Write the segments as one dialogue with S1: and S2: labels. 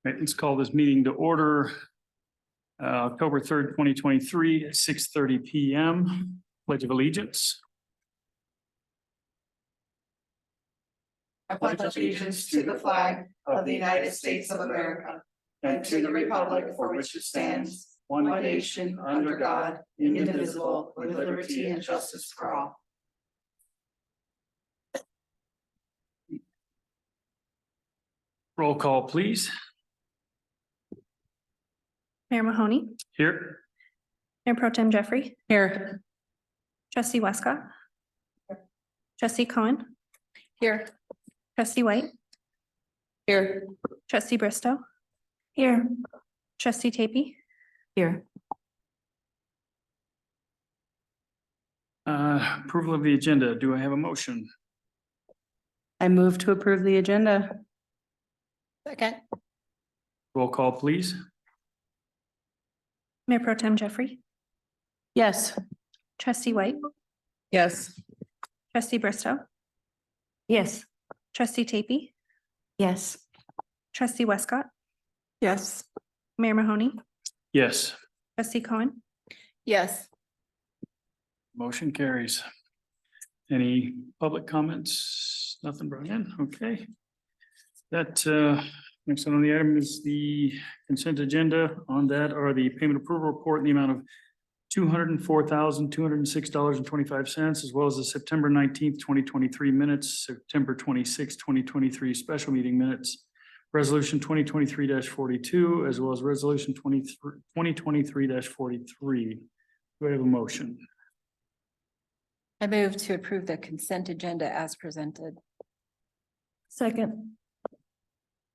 S1: Right, let's call this meeting to order. October 3rd, 2023 at 6:30 PM. Pledge of Allegiance.
S2: I pledge allegiance to the flag of the United States of America and to the republic for which it stands, one nation, under God, indivisible, with liberty and justice for all.
S1: Roll call, please.
S3: Mayor Mahoney,
S1: Here.
S3: Mayor Pro Tem Jeffrey,
S2: Here.
S3: Trustee Westcott, Trustee Cohen,
S2: Here.
S3: Trustee White,
S2: Here.
S3: Trustee Bristow, here, Trustee Tapey,
S2: Here.
S1: Approval of the agenda. Do I have a motion?
S2: I move to approve the agenda. Second.
S1: Roll call, please.
S3: Mayor Pro Tem Jeffrey,
S2: Yes.
S3: Trustee White,
S2: Yes.
S3: Trustee Bristow,
S2: Yes.
S3: Trustee Tapey,
S2: Yes.
S3: Trustee Westcott,
S2: Yes.
S3: Mayor Mahoney,
S1: Yes,
S3: Trustee Cohen,
S2: Yes.
S1: motion carries. Any public comments? Nothing brought in? Okay. That, next on the item is the consent agenda. On that are the payment approval report in the amount of $204,206.25, as well as the September 19th, 2023 minutes, September 26th, 2023 special meeting minutes, resolution 2023-42, as well as resolution 2023-43. Do I have a motion?
S4: I move to approve the consent agenda as presented.
S2: Second.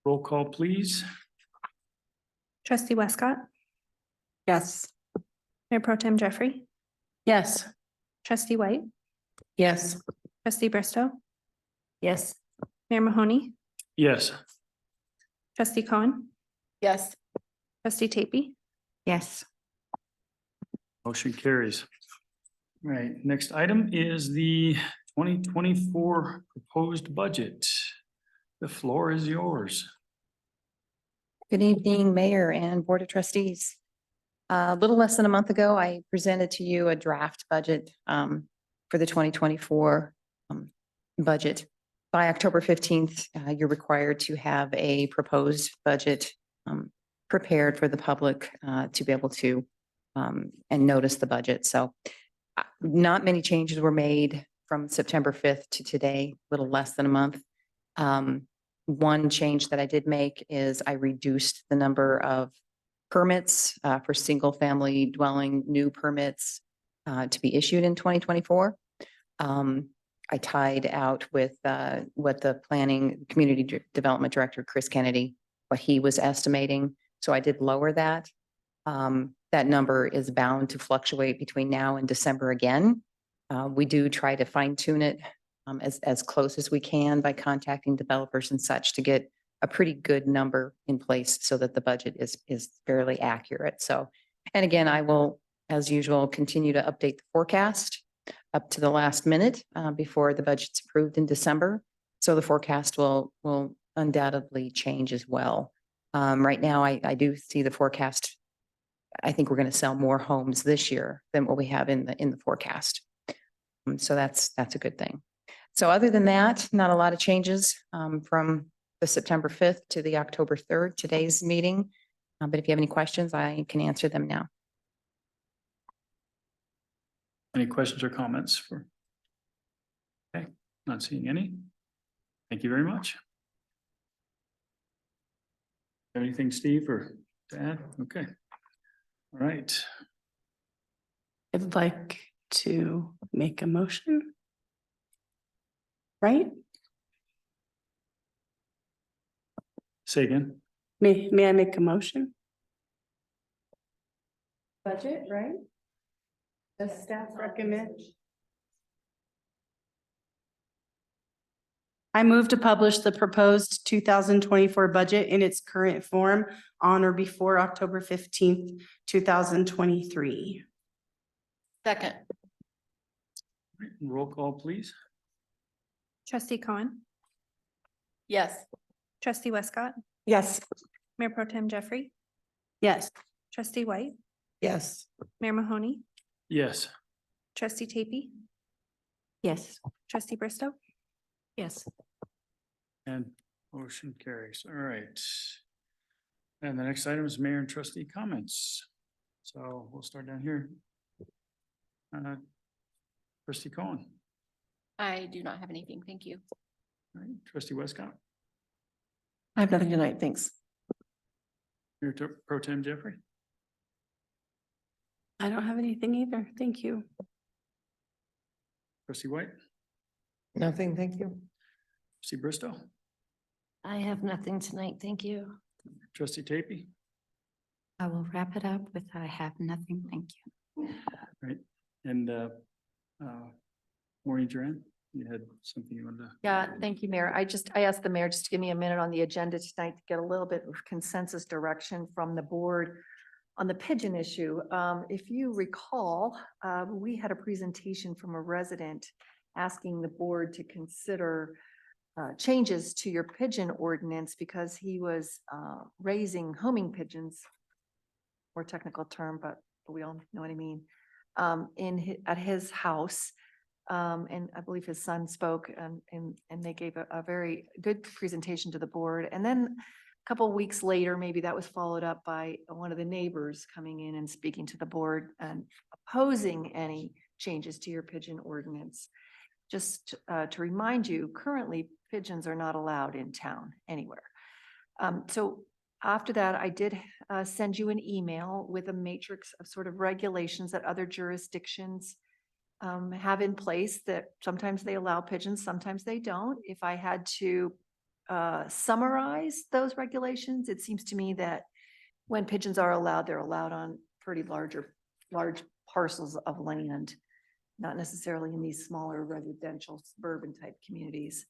S1: Roll call, please.
S3: Trustee Westcott,
S2: Yes.
S3: Mayor Pro Tem Jeffrey,
S2: Yes.
S3: Trustee White,
S2: Yes.
S3: Trustee Bristow,
S2: Yes.
S3: Mayor Mahoney,
S1: Yes,
S3: Trustee Cohen,
S4: Yes.
S3: Trustee Tapey,
S2: Yes.
S1: motion carries. All right, next item is the 2024 proposed budget. The floor is yours.
S5: Good evening, Mayor and Board of Trustees. A little less than a month ago, I presented to you a draft budget for the 2024 budget. By October 15th, you're required to have a proposed budget prepared for the public to be able to and notice the budget. So not many changes were made from September 5th to today, a little less than a month. One change that I did make is I reduced the number of permits for single family dwelling, new permits to be issued in 2024. I tied out with what the planning community development director, Chris Kennedy, what he was estimating. So I did lower that. That number is bound to fluctuate between now and December again. We do try to fine tune it as close as we can by contacting developers and such to get a pretty good number in place so that the budget is fairly accurate. So, and again, I will, as usual, continue to update the forecast up to the last minute before the budget's approved in December. So the forecast will undoubtedly change as well. Right now, I do see the forecast. I think we're going to sell more homes this year than what we have in the forecast. So that's a good thing. So other than that, not a lot of changes from the September 5th to the October 3rd, today's meeting. But if you have any questions, I can answer them now.
S1: Any questions or comments for? Okay, not seeing any. Thank you very much. Anything, Steve, or to add? Okay. All right.
S6: I'd like to make a motion. Right?
S1: Say again.
S6: May I make a motion? Budget, right? The staff recommend. I move to publish the proposed 2024 budget in its current form on or before October 15th, 2023.
S4: Second.
S1: Roll call, please.
S3: Trustee Cohen,
S4: Yes.
S3: Trustee Westcott,
S2: Yes.
S3: Mayor Pro Tem Jeffrey,
S6: Yes.
S3: trustee White,
S2: Yes.
S3: Mayor Mahoney,
S1: Yes,
S3: trustee Tapey,
S4: Yes.
S3: trustee Bristow,
S4: Yes.
S1: and motion carries. All right. And the next item is mayor and trustee comments. So we'll start down here. Trustee Cohen,
S4: I do not have anything. Thank you.
S1: all right, trustee Westcott,
S2: I have nothing tonight, thanks.
S1: Mayor Pro Tem Jeffrey,
S6: I don't have anything either. Thank you.
S1: trustee White,
S2: Nothing, thank you.
S1: trustee Bristow,
S4: I have nothing tonight. Thank you.
S1: trustee Tapey,
S4: I will wrap it up with I have nothing. Thank you.
S1: and Maureen Duran, you had something you wanted to.
S7: Yeah, thank you, Mayor. I asked the mayor just to give me a minute on the agenda tonight to get a little bit of consensus direction from the board on the pigeon issue. If you recall, we had a presentation from a resident asking the board to consider changes to your pigeon ordinance because he was raising homing pigeons. More technical term, but we all know what I mean. At his house. And I believe his son spoke and they gave a very good presentation to the board. And then a couple of weeks later, maybe that was followed up by one of the neighbors coming in and speaking to the board and opposing any changes to your pigeon ordinance. Just to remind you, currently pigeons are not allowed in town anywhere. So after that, I did send you an email with a matrix of sort of regulations that other jurisdictions have in place that sometimes they allow pigeons, sometimes they don't. If I had to summarize those regulations, it seems to me that when pigeons are allowed, they're allowed on pretty large parcels of land, not necessarily in these smaller residential suburban type communities.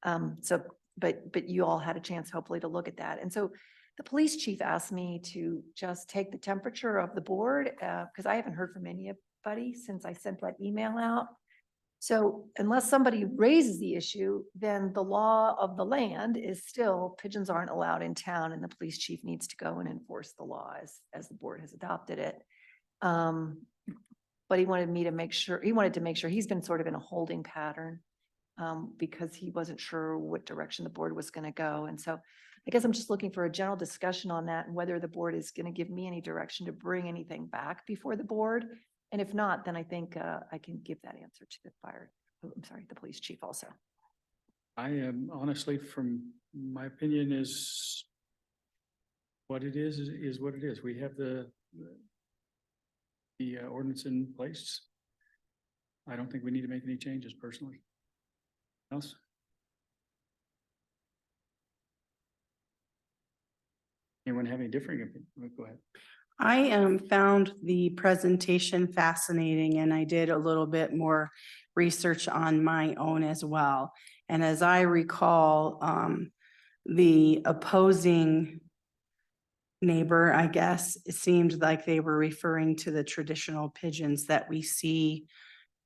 S7: But you all had a chance hopefully to look at that. And so the police chief asked me to just take the temperature of the board because I haven't heard from anybody since I sent that email out. So unless somebody raises the issue, then the law of the land is still pigeons aren't allowed in town and the police chief needs to go and enforce the law as the board has adopted it. But he wanted to make sure he's been sort of in a holding pattern because he wasn't sure what direction the board was going to go. And so I guess I'm just looking for a general discussion on that and whether the board is going to give me any direction to bring anything back before the board. And if not, then I think I can give that answer to the police chief also.
S1: I am honestly, from my opinion, is what it is what it is. We have the ordinance in place. I don't think we need to make any changes personally. Else? Anyone have any differing opinion? Go ahead.
S6: I found the presentation fascinating and I did a little bit more research on my own as well. And as I recall, the opposing neighbor, I guess, it seemed like they were referring to the traditional pigeons that we see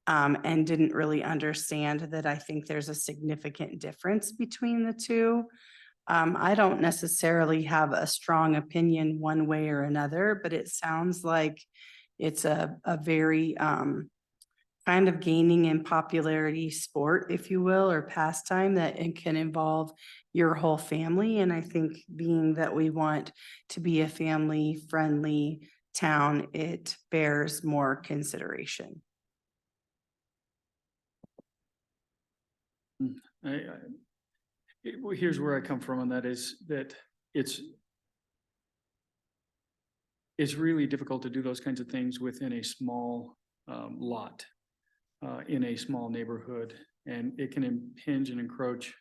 S6: and didn't really understand that I think there's a significant difference between the two. I don't necessarily have a strong opinion one way or another, but it sounds like it's a very kind of gaining in popularity sport, if you will, or pastime that it can involve your whole family. And I think being that we want to be a family-friendly town, it bears more consideration.
S1: Well, here's where I come from, and that is that it's really difficult to do those kinds of things within a small lot in a small neighborhood, and it can impinge and encroach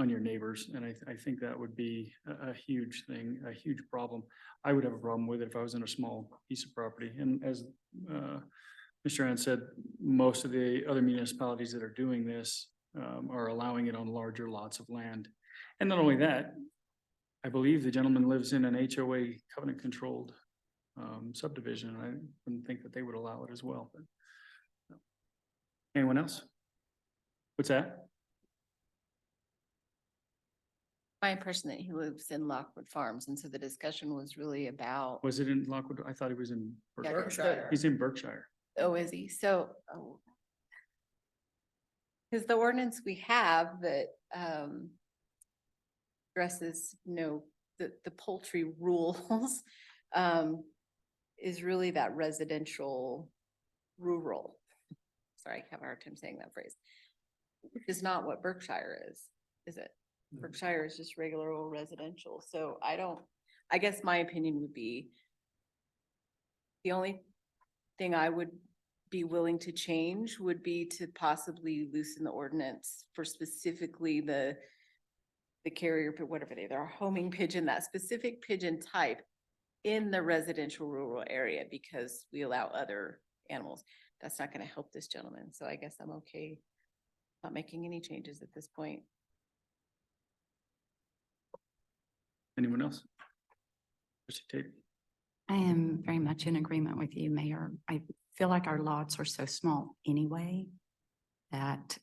S1: on your neighbors. And I think that would be a huge thing, a huge problem. I would have a problem with it if I was in a small piece of property. And as Mr. Ann said, most of the other municipalities that are doing this are allowing it on larger lots of land. And not only that, I believe the gentleman lives in an HOA covenant controlled subdivision. And I wouldn't think that they would allow it as well. But anyone else? What's that?
S4: My impression that he lives in Lockwood Farms, and so the discussion was really about,
S1: Was it in Lockwood? I thought he was in
S4: Yeah,
S1: Berkshire.
S4: 'cause the-
S1: He's in Berkshire.
S4: oh, is he? So, oh. Because the ordinance we have that addresses, the poultry rules is really that residential rural. Sorry, I have a hard time saying that phrase. Which is not what Berkshire is it? Berkshire is just regular old residential, so I guess my opinion would be the only thing I would be willing to change would be to possibly loosen the ordinance for specifically the carrier, but whatever they're homing pigeon, that specific pigeon type in the residential rural area, because we allow other animals. That's not gonna help this gentleman, so I guess I'm okay not making any changes at this point.
S1: Anyone else? Trustee Tate?
S8: I am very much in agreement with you, Mayor. I feel like our lots are so small anyway that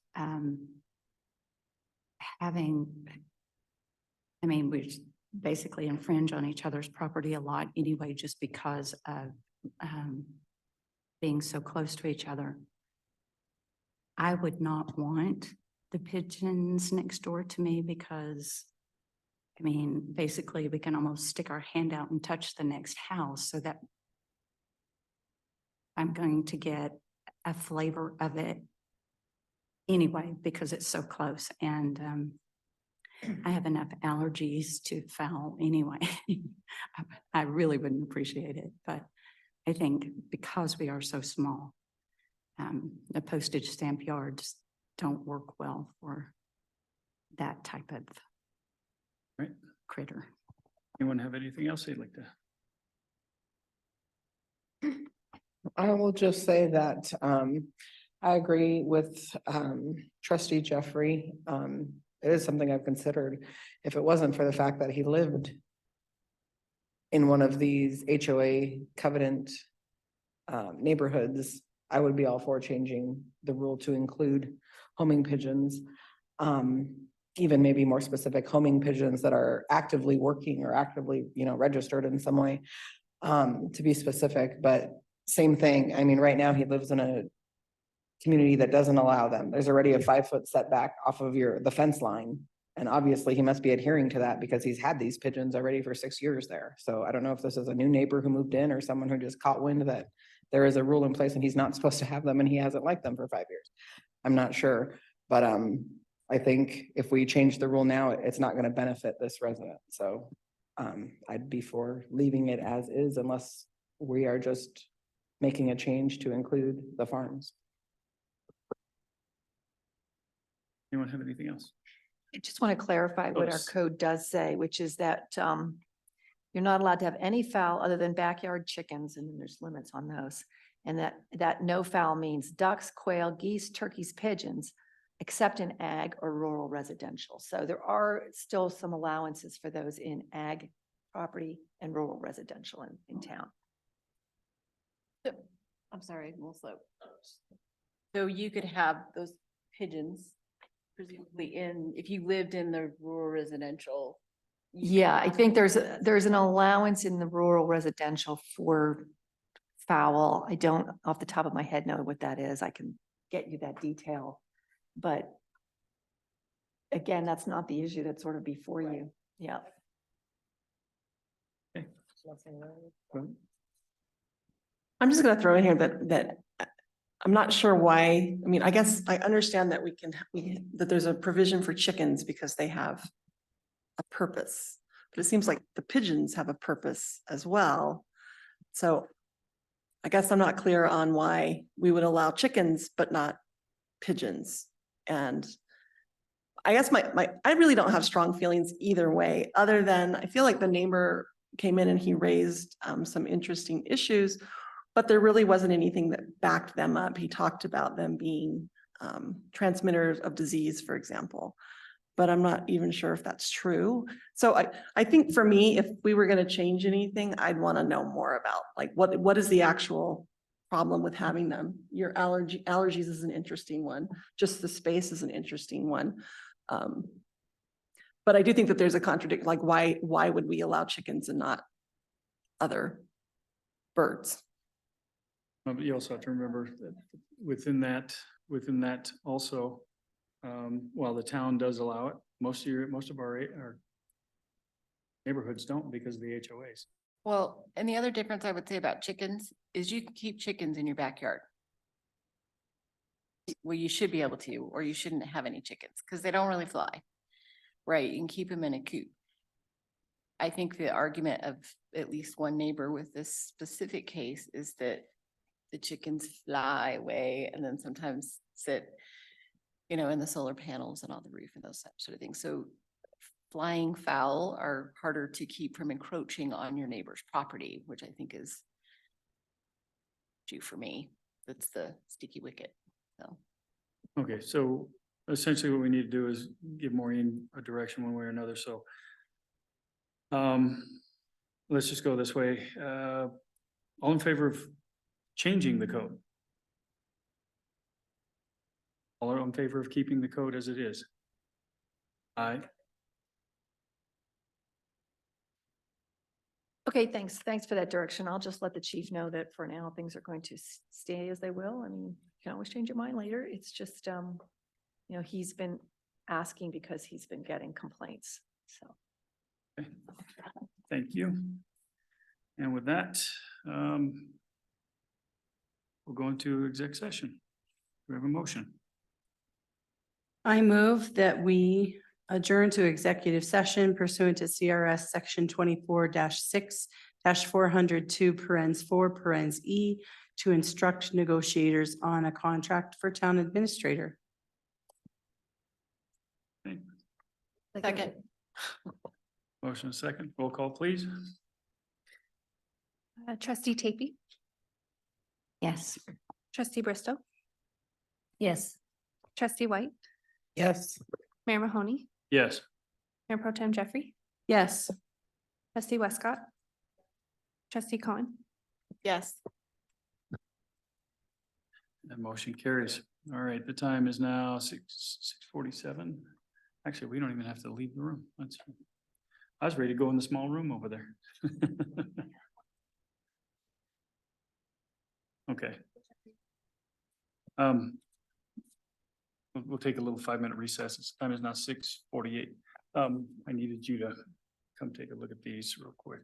S8: we basically infringe on each other's property a lot anyway, just because of being so close to each other. I would not want the pigeons next door to me because basically we can almost stick our hand out and touch the next house, so that I'm going to get a flavor of it anyway, because it's so close, and I have enough allergies to fowl anyway. I really wouldn't appreciate it, but I think because we are so small, the postage stamp yards don't work well for that type of
S1: Right.
S8: critter.
S1: Anyone have anything else they'd like to?
S2: I will just say that I agree with trustee Jeffrey. It is something I've considered. If it wasn't for the fact that he lived in one of these HOA covenant neighborhoods, I would be all for changing the rule to include homing pigeons. Even maybe more specific homing pigeons that are actively working or actively, registered in some way, to be specific, but same thing. I mean, right now he lives in a community that doesn't allow them. There's already a 5-foot setback off of the fence line. And obviously he must be adhering to that because he's had these pigeons already for 6 years there. So I don't know if this is a new neighbor who moved in or someone who just caught wind that there is a rule in place and he's not supposed to have them and he hasn't liked them for 5 years. I'm not sure, but I think if we change the rule now, it's not going to benefit this resident. So I'd be for leaving it as is unless we are just making a change to include the farms.
S1: Anyone have anything else?
S7: I just want to clarify what our
S1: Yes.
S7: code does say, which is that you're not allowed to have any fowl other than backyard chickens, and then there's limits on those. And that no fowl means ducks, quail, geese, turkeys, pigeons, except in ag or rural residential. So there are still some allowances for those in ag property and rural residential in town.
S4: I'm sorry, a little slow. So you could have those pigeons presumably if you lived in the rural residential.
S7: Yeah, I think there's an allowance in the rural residential for fowl. I don't off the top of my head know what that is. I can get you that detail. But again, that's not the issue that's sort of before you. Yeah.
S9: I'm just gonna throw in here that I'm not sure why, I mean, I guess I understand that that there's a provision for chickens because they have a purpose, but it seems like the pigeons have a purpose as well. So I guess I'm not clear on why we would allow chickens, but not pigeons. And I guess I really don't have strong feelings either way, other than I feel like the neighbor came in and he raised some interesting issues, but there really wasn't anything that backed them up. He talked about them being transmitters of disease, for example, but I'm not even sure if that's true. So I think for me, if we were going to change anything, I'd want to know more about like what is the actual problem with having them. Your allergies is an interesting one. Just the space is an interesting one. But I do think that there's a contradict, like why would we allow chickens and not other birds?
S1: But you also have to remember that within that also, while the town does allow it, most of our neighborhoods don't because of the HOAs.
S4: Well, and the other difference I would say about chickens is you can keep chickens in your backyard. Well, you should be able to, or you shouldn't have any chickens because they don't really fly. Right, you can keep them in a coop. I think the argument of at least one neighbor with this specific case is that the chickens fly away and then sometimes sit, you know, in the solar panels and on the roof and those sort of things. So flying fowl are harder to keep from encroaching on your neighbor's property, which I think is due for me. That's the sticky wicket, so.
S1: Okay, so essentially what we need to do is give Maureen a direction one way or another, so. Let's just go this way. All in favor of changing the code? All are in favor of keeping the code as it is? Aye.
S7: Okay, thanks. Thanks for that direction. I'll just let the chief know that for now, things are going to stay as they will. I mean, you can always change your mind later. It's just, you know, he's been asking because he's been getting complaints, so.
S1: Okay. Thank you. And with that, we'll go into exec session. We have a motion.
S6: I move that we adjourn to executive session pursuant to CRS section 24-6-402 to instruct negotiators on a contract for town administrator.
S4: Second.
S1: Motion and second. Roll call, please.
S3: Trustee Tapey,
S8: Yes.
S3: trustee Bristow,
S8: Yes.
S3: trustee White,
S9: Yes.
S3: Mayor Mahoney,
S1: Yes.
S3: Mayor Pro Tem Jeffrey,
S6: Yes.
S3: trustee Westcott, trustee Cohen.
S4: Yes.
S1: That motion carries. All right, the time is now 6:47. Actually, we don't even have to leave the room. I was ready to go in the small room over there. Okay. We'll take a little 5-minute recess. It's time is now 6:48. I needed you to come take a look at these real quick.